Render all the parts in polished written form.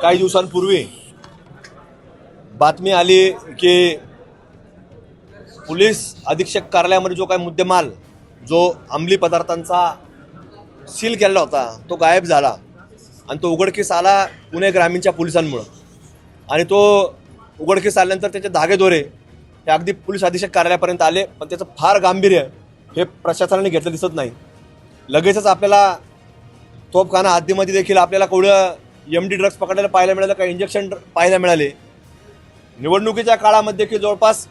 काही दिवसांपूर्वी बातमी आली की पोलीस अधीक्षक कार्यालयामध्ये जो काही मुद्देमाल जो अंमली पदार्थांचा सील केलेला होता तो गायब झाला आणि तो उघडकीस आला पुणे ग्रामीणच्या पोलिसांमुळे। आणि तो उघडकीस आल्यानंतर त्याचे धागेदोरे हे अगदी पोलीस अधीक्षक कार्यालयापर्यंत आले, पण त्याचं फार गांभीर्य हे प्रशासनाने घेतलं दिसत नाही। लगेचच आपल्याला तोफखाना हद्दीमध्ये देखील आपल्याला कोवढं MD ड्रग्ज पकडलेलं पाहायला मिळालं, काही इंजेक्शन पाहायला मिळाले। निवडणुकीच्या काळामध्ये देखील जवळपास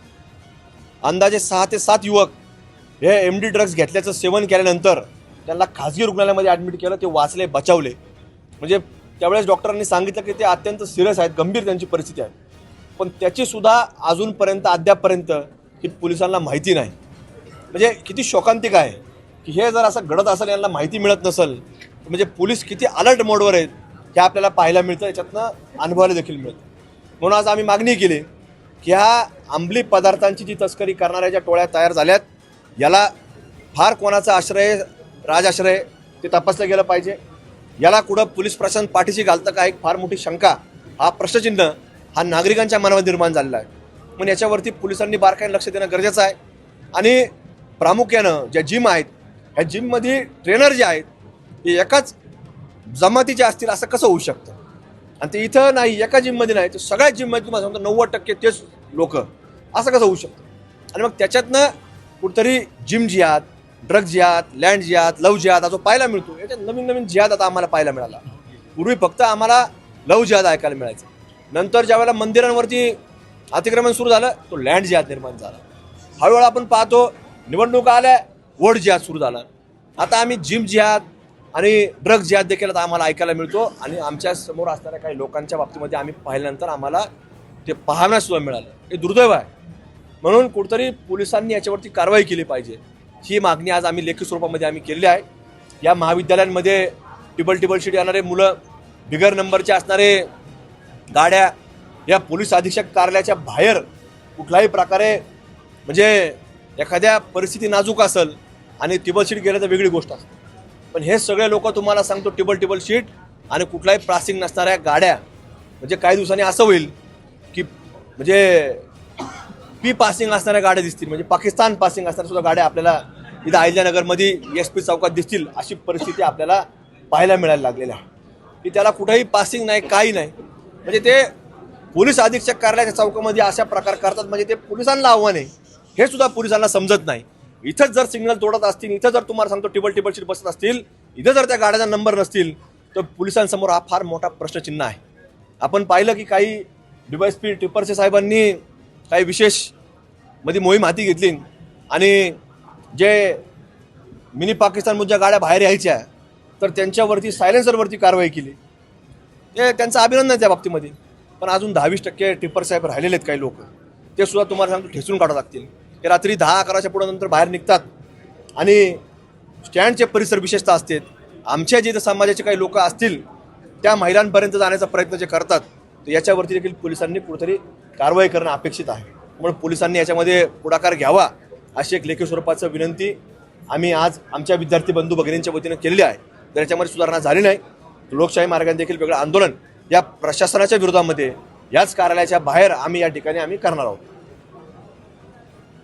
अंदाजे 6 ते 7 युवक हे MD ड्रग्ज घेतल्याचं सेवन केल्यानंतर त्यांना खाजगी रुग्णालयामध्ये ॲडमिट केलं, ते वाचले, बचावले। म्हणजे त्यावेळेस डॉक्टरांनी सांगितलं की ते अत्यंत सिरियस आहेत, गंभीर त्यांची परिस्थिती आहे, पण त्याचीसुद्धा अजूनपर्यंत अद्यापपर्यंत ही पोलिसांना माहिती नाही। म्हणजे किती शोकांतिक आहे की हे जर असं घडत असेल, यांना माहिती मिळत नसेल, म्हणजे पोलीस किती अलर्ट मोडवर आहेत हे आपल्याला पाहायला मिळतं, याच्यातनं अनुभवायला देखील मिळतं। म्हणून आज आम्ही मागणी केली की ह्या अंमली पदार्थांची जी तस्करी करणाऱ्या ज्या टोळ्या तयार झाल्यात, याला फार कोणाचा आश्रय, राजाश्रय ते तपासलं गेलं पाहिजे। याला कुठं पोलीस प्रशासन पाठीशी घालतं का, एक फार मोठी शंका, हा प्रश्नचिन्ह हा नागरिकांच्या मनामध्ये निर्माण झालेला आहे। म्हणून याच्यावरती पोलिसांनी बारकाईने लक्ष देणं गरजेचं आहे। आणि प्रामुख्यानं ज्या जिम आहेत, ह्या जिममध्ये ट्रेनर जे आहेत हे एकाच जमातीचे असतील असं कसं होऊ शकतं? आणि ते इथं नाही, एका जिममध्ये नाही, तर सगळ्या जिममध्ये तुम्हाला सांगतो 90% तेच लोक, असं कसं होऊ शकतं? आणि मग त्याच्यातनं कुठंतरी जिम जिहाद, ड्रग्ज जिहाद, लँड जिहाद, लव जिहाद हा जो पाहायला मिळतो, याच्यात नवीन नवीन जिहाद आता आम्हाला पाहायला मिळाला। पूर्वी फक्त आम्हाला लव जिहाद ऐकायला मिळायचं, नंतर ज्यावेळेला मंदिरांवरती अतिक्रमण सुरू झालं तो लँड जिहाद निर्माण झाला। हळूहळू आपण पाहतो निवडणुका आल्या, वोट जिहाद सुरू झाला। आता आम्ही जिम जिहाद आणि ड्रग्ज जिहाद देखील आता आम्हाला ऐकायला मिळतो। आणि आमच्या समोर असणाऱ्या काही लोकांच्या बाबतीमध्ये आम्ही पाहिल्यानंतर आम्हाला ते पाहण्यासुद्धा मिळालं, हे दुर्दैव आहे। म्हणून कुठंतरी पोलिसांनी याच्यावरती कारवाई केली पाहिजे, ही मागणी आज आम्ही लेखी स्वरूपामध्ये आम्ही केलेली आहे। या महाविद्यालयांमध्ये टिबल शीट येणारे मुलं, बिगर नंबरचे असणारे गाड्या, या पोलीस अधीक्षक कार्यालयाच्या बाहेर कुठल्याही प्रकारे, म्हणजे एखाद्या परिस्थिती नाजूक असेल आणि टिबल शीट गेलं तर वेगळी गोष्ट असते, पण हे सगळे लोक तुम्हाला सांगतो टिबल शीट आणि कुठलाही पासिंग नसणाऱ्या गाड्या, म्हणजे काही दिवसांनी असं होईल की म्हणजे पी पासिंग असणाऱ्या गाड्या दिसतील, म्हणजे पाकिस्तान पासिंग असणाऱ्या सुद्धा गाड्या आपल्याला इथं अहिल्यानगरमध्ये SP चौकात दिसतील, अशी परिस्थिती आपल्याला पाहायला मिळायला लागलेली आहे की त्याला कुठेही पासिंग नाही, काही नाही। म्हणजे ते पोलीस अधीक्षक कार्यालयाच्या चौकामध्ये अशा प्रकार करतात, म्हणजे ते पोलिसांना आव्हान आहे, हे सुद्धा पोलिसांना समजत नाही। इथंच जर सिग्नल तोडत असतील, इथं जर तुम्हाला सांगतो टिबल शीट बसत असतील, इथं जर त्या गाड्याचा नंबर नसतील, तर पोलिसांसमोर हा फार मोठा प्रश्नचिन्ह आहे। आपण पाहिलं की काही DYSP टिप्परसे साहेबांनी काही विशेष मध्ये मोहीम हाती घेतली आणि जे मिनी पाकिस्तानमधून ज्या गाड्या बाहेर यायच्या तर त्यांच्यावरती सायलेन्सरवरती कारवाई केली, ते त्यांचं अभिनंदन आहे त्या बाबतीमध्ये। पण अजून 10-20% टिप्पर साहेब राहिलेले आहेत काही लोक, ते सुद्धा तुम्हाला सांगतो ठेचून काढावं लागतील। ते रात्री 10-11च्या पुढे नंतर बाहेर निघतात आणि स्टँडचे परिसर विशेषतः असतात, आमच्या जे समाजाचे काही लोक असतील त्या महिलांपर्यंत जाण्याचा प्रयत्न जे करतात, तर याच्यावरती देखील पोलिसांनी कुठेतरी कारवाई करणं अपेक्षित आहे। म्हणून पोलिसांनी याच्यामध्ये पुढाकार घ्यावा अशी एक लेखी स्वरूपाचं विनंती आम्ही आज आमच्या विद्यार्थी बंधू भगिनींच्या वतीनं केलेली आहे। तर याच्यामध्ये सुधारणा झाली नाही, लोकशाही मार्गाने देखील वेगळं आंदोलन या प्रशासनाच्या विरोधामध्ये याच कार्यालयाच्या बाहेर आम्ही या ठिकाणी आम्ही करणार आहोत।